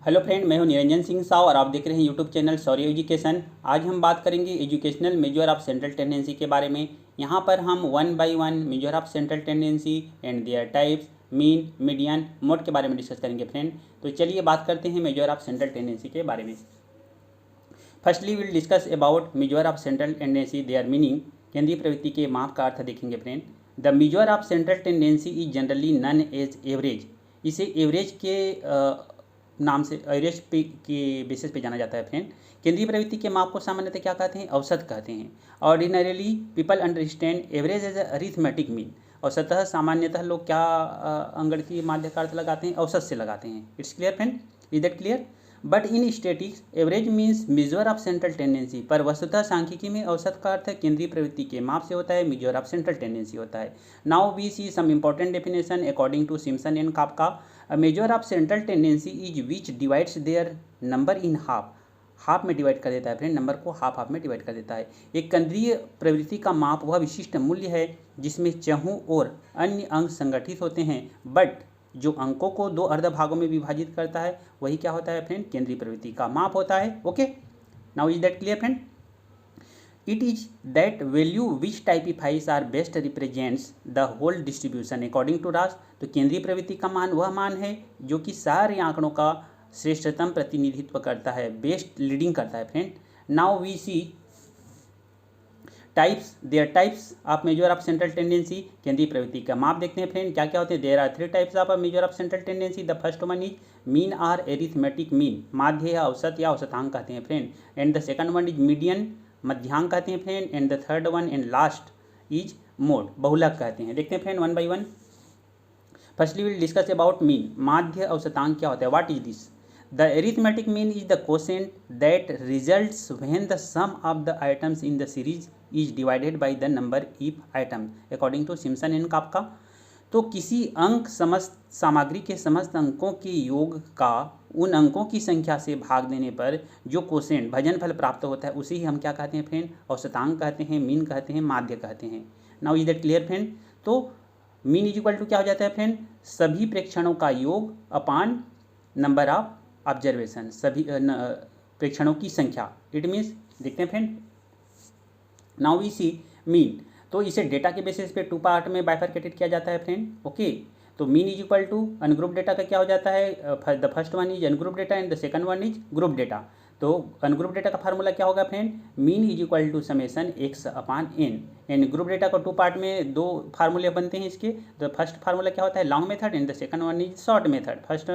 Hello friend, मैं हूं निरंजन सिंह साव और आप देख रहे हैं यूट्यूब चैनल शौर्य एजुकेशन। आज हम बात करेंगे educational major of central tendency के बारे में। यहां पर हम one by one major of central tendency and there types, mean, median, mode के बारे में डिस्कस करेंगे फ्रेंड। तो चलिए बात करते हैं मेजर ऑफ सेंट्रल टेंडेंसी के बारे में। Firstly will discuss about measure of central tendency, their meaning. केंद्रीय प्रवृत्ति के माप का अर्थ देखेंगे friend. The measure of central tendency is generally known as average. इसे एवरेज के नाम से, एवरेज के बेसिस पे जाना जाता है फ्रेंड। केंद्रीय प्रवृत्ति के माप को सामान्यतः क्या कहते हैं? औसत कहते हैं। Ordinarily people understand average as arithmetic mean. औसतः सामान्यतः लोग क्या अंगणितीय माध्य का अर्थ लगाते हैं? औसत से लगाते हैं। It's clear friend? Is that clear? But in statistics average means major of central tendency. पर वस्तुतः सांख्यिकी में औसत का अर्थ केंद्रीय प्रवृत्ति के माप से होता है, मेजर ऑफ सेंट्रल टेंडेंसी होता है। Now we see some important definition according to Simpson and Kafka. A measure of central tendency is which divides their number in half। Half में डिवाइड कर देता है फ्रेंड, नंबर को half में divide कर देता है। एक केंद्रीय प्रवृत्ति का माप वह विशिष्ट मूल्य है जिसमें चहुं और अन्य अंक संगठित होते हैं, बट जो अंकों को दो अर्ध भागों में विभाजित करता है वही क्या होता है फ्रेंड? केंद्रीय प्रवृत्ति का माप होता है। Okay, now is that clear friend? It is that value which typifies or best represents the whole distribution according to रास। तो केंद्रीय प्रवृत्ति का मान वह मान है जो कि सारे आंकड़ों का श्रेष्ठतम प्रतिनिधित्व करता है, बेस्ट लीडिंग करता है friend. Now we see types, their types of measure of central tendency. केंद्रीय प्रवृत्ति का माप देखते हैं फ्रेंड, क्या क्या होते हैं? There are three types of measure of central tendency. The first one is mean or arithmetic mean, माध्य या औसत या औसतांक कहते हैं friend. And the second one is median, मध्यांक कहते हैं friend. And the third one and last is mode, बहुलक कहते हैं। देखते हैं friend one by one. Firstly will discuss about mean. माध्य औसतांक क्या होता है? What is this? The arithmetic mean is the quotient that results when the sum of the items in the series is divided by the number of items according to Simpson and Kafka. तो किसी अंक समस्त सामग्री के समस्त अंकों के योग का उन अंकों की संख्या से भाग देने पर जो कोसेंट भजनफल प्राप्त होता है उसे ही हम क्या कहते हैं फ्रेंड? औसतांक कहते हैं, मीन कहते हैं, माध्य कहते हैं। Now is that clear friend? तो मीन इज इक्वल टू क्या हो जाता है फ्रेंड? सभी प्रेक्षणों का योग अपान नंबर ऑफ ऑब्जर्वेशन, सभी प्रेक्षणों की संख्या। इट मीन्स, देखते हैं friend, now we see mean. तो इसे डेटा के बेसिस पे टू पार्ट में बाइफरकेटेड किया जाता है फ्रेंड। ओके, तो mean is equal to ungroup data का क्या हो जाता है? The first one is ungroup data and the second one is group data. तो अनग्रुप डेटा का फार्मूला क्या होगा friend? Mean is equal to summation X upon N. And group data को टू पार्ट में दो फार्मूले बनते हैं इसके। तो फर्स्ट फार्मूला क्या होता है? Long method and the second one is short method. First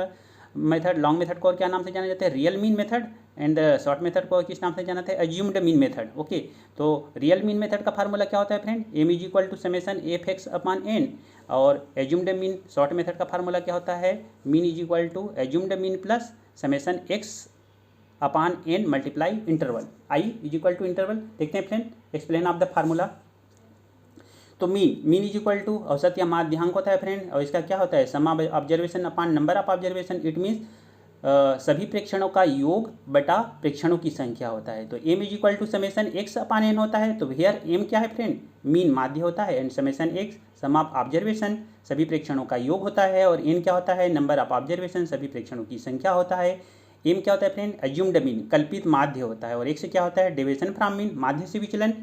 method, long method को और क्या नाम से जाना जाता है? Real mean method. And short method को किस नाम से जाना था? Assumed mean method. ओके, तो रियल मीन मेथड का फार्मूला क्या होता है friend? M is equal to summation F X upon N. और एज्यूम्ड मीन, शॉर्ट मेथड का फार्मूला क्या होता है? Mean is equal to assumed mean plus summation X upon N multiply interval, I is equal to interval. देखते हैं friend, explain of the formula. तो mean is equal to औसत या माध्यांक होता है फ्रेंड, और इसका क्या होता है? Sum of observation upon number of observation. It means सभी प्रेक्षणों का योग बटा प्रेक्षणों की संख्या होता है। तो M is equal to summation X upon N होता है। तो हियर एम क्या है फ्रेंड? मीन माध्य होता है, and summation X sum of observation, सभी प्रेक्षणों का योग होता है। और एन क्या होता है? नंबर ऑफ ऑब्जर्वेशन, सभी प्रेक्षणों की संख्या होता है। एम क्या होता है फ्रेंड? अज्यूम्ड मीन, कल्पित माध्य होता है। और एक्स क्या होता है? डेविएशन फ्रॉम मीन, माध्य से विचलन।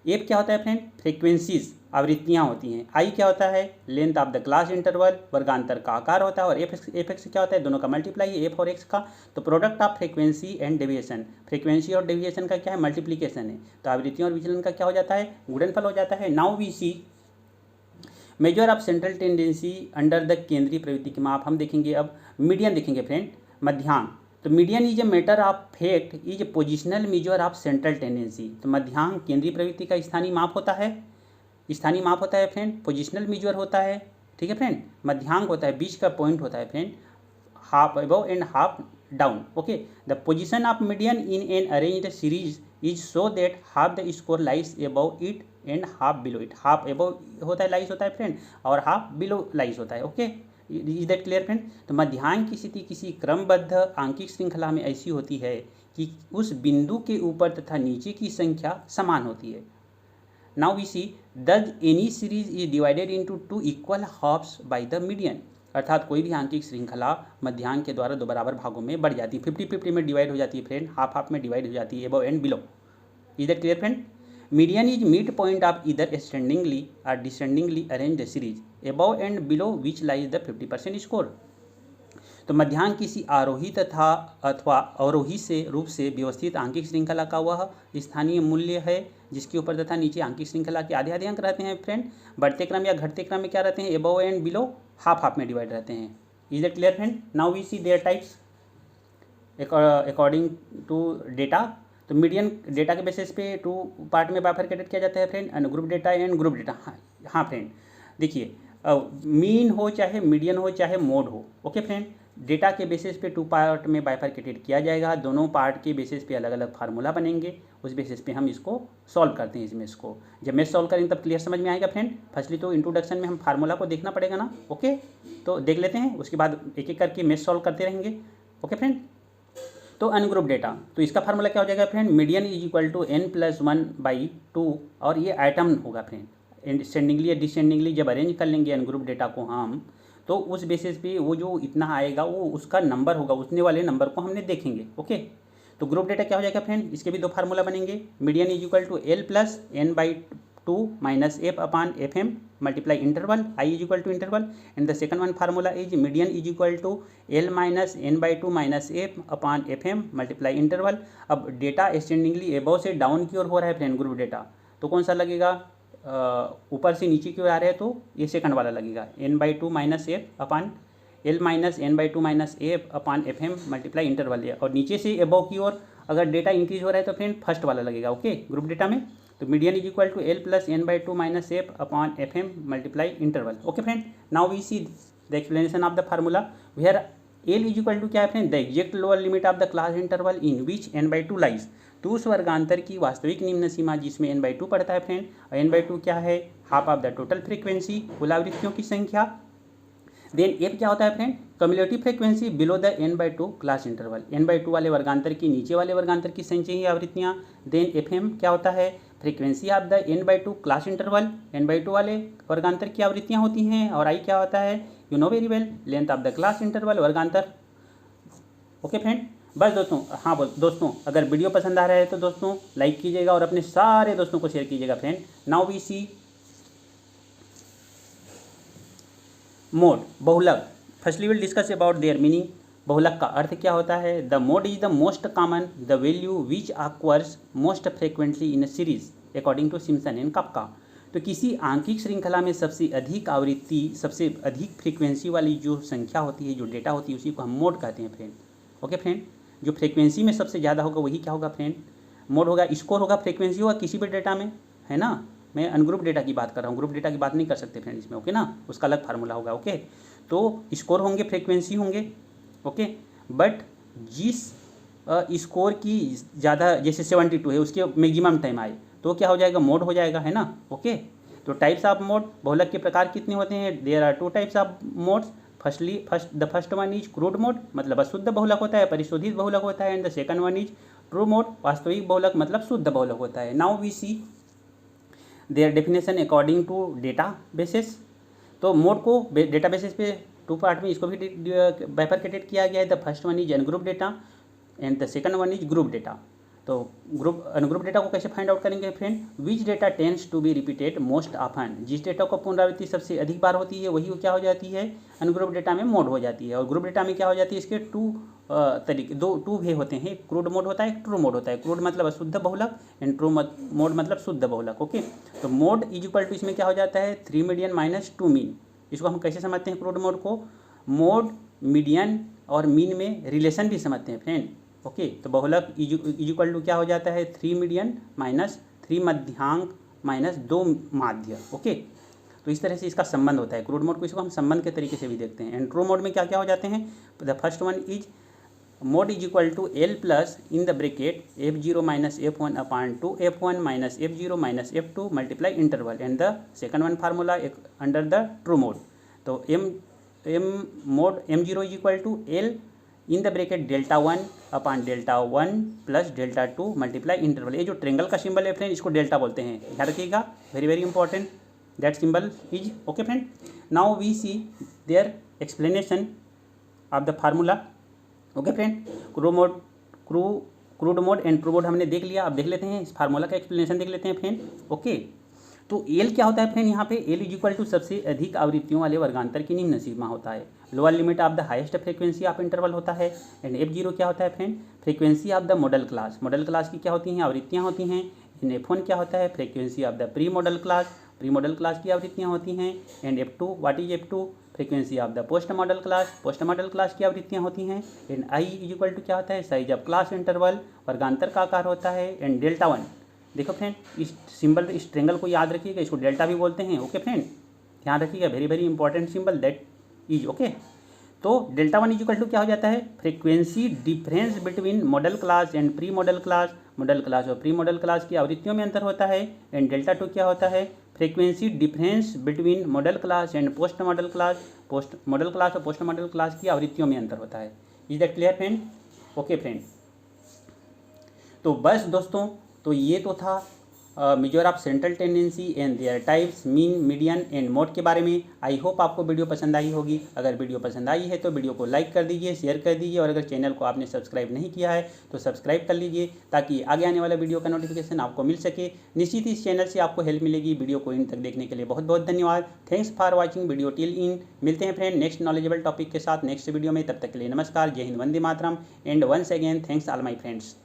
एफ क्या होता है फ्रेंड? फ्रीक्वेंसीज, आवृत्तियाँ होती हैं। आई क्या होता है? Length of the class interval, वर्गांतर का आकार होता है। और एफ एक्स क्या होता है? दोनों का मल्टीप्लाई है, एफ और एक्स का। तो product of frequency and deviation, frequency और डेविएशन का क्या है? मल्टीप्लीकेशन है। तो आवृत्तियों और विचलन का क्या हो जाता है? गुणनफल हो जाता है। Now we see measure of central tendency under the केंद्रीय प्रवृत्ति के माप हम देखेंगे। अब मीडियन देखेंगे फ्रेंड, मध्यांक। तो median is a matter of fact is a positional major of central tendency. तो मध्यांक केंद्रीय प्रवृत्ति का स्थानीय माप होता है, स्थानीय माप होता है फ्रेंड। पोजिशनल मेजर होता है, ठीक है फ्रेंड। मध्यांक होता है, बीच का पॉइंट होता है friend, half above and half down. Okay, the position of median in an arranged series is so that half the score lies above it and half below it. Half above होता है, lies होता है friend, और half below lies होता है। Okay, is that clear friend? तो मध्यांक की स्थिति किसी क्रमबद्ध आंकिक श्रृंखला में ऐसी होती है कि उस बिंदु के ऊपर तथा नीचे की संख्या समान होती है। Now we see, thus any series is divided into two equal halves by the median। अर्थात कोई भी आंकिक श्रृंखला मध्यांक के द्वारा दो बराबर भागों में बढ़ जाती है, 50-50 में डिवाइड हो जाती है फ्रेंड, हाफ हाफ में डिवाइड हो जाती है, above and below. Is that clear friend? Median is mid point of इधर ascendingly or descendingly arranged series above and below which lies the 50% score. तो मध्यांक किसी आरोही तथा अथवा अवरोही से रूप से व्यवस्थित आंकिक श्रृंखला का वह स्थानीय मूल्य है जिसके ऊपर तथा नीचे आंकिक श्रृंखला के आधे आधे अंक रहते हैं फ्रेंड। बढ़ते क्रम या घटते क्रम में क्या रहते हैं? Above and below half half में डिवाइड रहते हैं। Is that clear friend? Now we see their types according to data. तो मीडियन डेटा के बेसिस पे टू पार्ट में बाइफरकेटेड किया जाता है friend, ungroup data and group data. हाँ फ्रेंड, देखिए मीन हो चाहे मीडियन हो चाहे मोड हो, ओके फ्रेंड, डेटा के बेसिस पे टू पार्ट में बाइफरकेटेड किया जाएगा। दोनों पार्ट के बेसिस पे अलग अलग फार्मूला बनेंगे, उस बेसिस पे हम इसको सॉल्व करते हैं। इस मेथ्स को जब मेथ्स सॉल्व करेंगे तब क्लियर समझ में आएगा फ्रेंड। फर्स्टली तो इंट्रोडक्शन में हम फार्मूला को देखना पड़ेगा ना, ओके, तो देख लेते हैं, उसके बाद एक एक करके मेथ्स सॉल्व करते रहेंगे, ओके फ्रेंड। तो अनग्रुप डेटा, तो इसका फार्मूला क्या हो जाएगा friend? Median is equal to n+1/2, और ये आइटम होगा फ्रेंड। सेंडिंगली या डिसेंडिंगली जब अरेंज कर लेंगे अनग्रुप डेटा को हम, तो उस बेसिस पे वो जो इतना आएगा वो उसका नंबर होगा, उतने वाले नंबर को हमने देखेंगे, ओके। तो ग्रुप डेटा क्या हो जाएगा फ्रेंड? इसके भी दो फार्मूला बनेंगे। Median is equal to L+n/2 - f/fm multiply interval I is equal to interval, and the second one formula is median is equal to L minus n/2 minus f/fm multiply interval। अब data ascendingly above से down की ओर हो रहा है friend group data, तो कौन सा लगेगा? ऊपर से नीचे की ओर आ रहे हैं तो ये सेकंड वाला लगेगा, n/2 minus f/L minus n/2 minus f/fm multiply interval, और नीचे से above की ओर अगर डेटा इंक्रीज हो रहा है तो फ्रेंड फर्स्ट वाला लगेगा, ओके, ग्रुप डेटा में। तो median is equal to L+n/2 minus f/fm multiply interval, okay friend. Now we see the explanation of the formula where L is equal to क्या है friend? The exact lower limit of the class interval in which n/2 lies. तो उस वर्गांतर की वास्तविक निम्न सीमा जिसमें n/2 पड़ता है फ्रेंड, और n/2 क्या है? Half of the total frequency, कुल आवृत्तियों की संख्या। देन एफ क्या होता है friend? Cumulative frequency below the n/2 class interval, n/2 वाले वर्गांतर की नीचे वाले वर्गांतर की संख्या ही आवृत्तियाँ। देन FM क्या होता है? Frequency of the n/2 class interval, n/2 वाले वर्गांतर की आवृत्तियाँ होती हैं। और I क्या होता है? You know very well, length of the class interval, वर्गांतर, ओके फ्रेंड। बस दोस्तों, हाँ दोस्तों, अगर वीडियो पसंद आ रहा है तो दोस्तों लाइक कीजिएगा और अपने सारे दोस्तों को शेयर कीजिएगा friend. Now we see mode, बहुलक। Firstly will discuss about their meaning. बहुलक का अर्थ क्या होता है? The mode is the most common, the value which occurs most frequently in a series according to Simpson and Kafka. तो किसी आंकिक श्रृंखला में सबसे अधिक आवृत्ति, सबसे अधिक फ्रीक्वेंसी वाली जो संख्या होती है, जो डेटा होती है, उसी को हम मोड कहते हैं फ्रेंड, ओके फ्रेंड। जो फ्रीक्वेंसी में सबसे ज़्यादा होगा वही क्या होगा फ्रेंड? मोड होगा। स्कोर होगा, फ्रीक्वेंसी होगा किसी भी डेटा में, है ना। मैं अनग्रुप डेटा की बात कर रहा हूँ, ग्रुप डेटा की बात नहीं कर सकते फ्रेंड इसमें, ओके ना, उसका अलग फार्मूला होगा, ओके। तो स्कोर होंगे, फ्रीक्वेंसी होंगे, ओके। बट जिस स्कोर की ज़्यादा, जैसे 72 है, उसके मैक्सिमम टाइम आए तो क्या हो जाएगा? मोड हो जाएगा, है ना, ओके। तो टाइप्स ऑफ मोड, बहुलक के प्रकार कितने होते हैं? There are 2 types of modes. The first one is crude mode, मतलब अशुद्ध बहुलक होता है, परिशोधित बहुलक होता है। And the second one is true mode, वास्तविक बहुलक मतलब शुद्ध बहुलक होता है। Now we see their definition according to data basis. तो मोड को डेटा बेसिस पे 2 पार्ट में इसको भी बाइफरकेटेड किया गया है। The first one is ungroup data and the second one is group data. तो अनग्रुप डेटा को कैसे फाइंड आउट करेंगे friend? Which data tends to be repeated most often, जिस डेटा को पुनरावृत्ति सबसे अधिक बार होती है वही क्या हो जाती है? अनग्रुप डेटा में मोड हो जाती है। और ग्रुप डेटा में क्या हो जाती है? इसके टू वे होते हैं, क्रूड मोड होता है, ट्रू मोड होता है। क्रूड मतलब अशुद्ध बहुलक एंड ट्रू मोड मतलब शुद्ध बहुलक, ओके। तो मोड इज इक्वल टू इसमें क्या हो जाता है? 3 मीडियन माइनस 2 मीन। इसको हम कैसे समझते हैं क्रूड मोड को? मोड, मीडियन और मीन में रिलेशन भी समझते हैं फ्रेंड, ओके। तो बहुलक इज इक्वल टू क्या हो जाता है? 3 मीडियन माइनस 3 मध्यांक माइनस 2 माध्य, ओके। तो इस तरह से इसका संबंध होता है। क्रूड मोड को इसको हम संबंध के तरीके से भी देखते हैं। एंड ट्रू मोड में क्या क्या हो जाते हैं? The first one is mode is equal to L plus in the bracket f0 minus f1/2 f1 minus f0 minus f2 multiply interval. And the second one formula under the true mode. तो mode m0 is equal to L in the bracket Δ1/Δ1 plus Δ2 multiply interval. ये जो triangle का symbol है friend, इसको delta बोलते हैं, ध्यान रखिएगा, very very important. That symbol is okay friend. Now we see their explanation of the formula. Okay friend, crude mode and true mode हमने देख लिया। अब देख लेते हैं इस फार्मूला का एक्सप्लेनेशन देख लेते हैं फ्रेंड। ओके, तो एल क्या होता है फ्रेंड, यहाँ पे एल इज इक्वल टू सबसे अधिक आवृत्तियों वाले वर्गांतर की निम्न सीमा होता है। Lower limit of the highest frequency of interval होता है। एंड F0 क्या होता है friend, frequency of the model class. Model class की क्या होती हैं, आवृत्तियाँ होती हैं। एंड F1 क्या होता है, frequency of the pre modal class. Pre modal class की आवृत्तियाँ होती हैं। And F2 what is F2, frequency of the post modal class. Post modal class की आवृत्तियाँ होती हैं। And I is equal to क्या होता है, साइज ऑफ क्लास इंटरवल, वर्गांतर का आकार होता है। एंड डेल्टा 1, देखो फ्रेंड इस सिंबल, इस ट्रेंगल को याद रखिएगा, इसको डेल्टा भी बोलते हैं। ओके फ्रेंड, ध्यान रखिएगा, very very important symbol that is. Okay, तो डेल्टा 1 इक्वल टू क्या हो जाता है, frequency difference between model class and pre modal class. Model class और प्री मॉडल क्लास की आवृत्तियों में अंतर होता है। एंड डेल्टा 2 क्या होता है, frequency difference between model class and post modal class. Post modal class और पोस्ट मॉडल क्लास की आवृत्तियों में अंतर होता है। Is that clear friend? Okay friend, तो बस दोस्तों, तो ये तो था major of central tendency and there types, mean, median and mode के बारे में। आई होप आपको वीडियो पसंद आई होगी। अगर वीडियो पसंद आई है तो वीडियो को लाइक कर दीजिए, शेयर कर दीजिए, और अगर चैनल को आपने सब्सक्राइब नहीं किया है तो सब्सक्राइब कर लीजिए, ताकि आगे आने वाला वीडियो का नोटिफिकेशन आपको मिल सके। निश्चित ही इस चैनल से आपको हेल्प मिलेगी। वीडियो को इन तक देखने के लिए बहुत बहुत धन्यवाद। Thanks for watching video till end. मिलते हैं फ्रेंड नेक्स्ट नॉलेजेबल टॉपिक के साथ नेक्स्ट वीडियो में। तब तक के लिए नमस्कार, जय हिंद, वंदे मातरम, and once again thanks all my friends.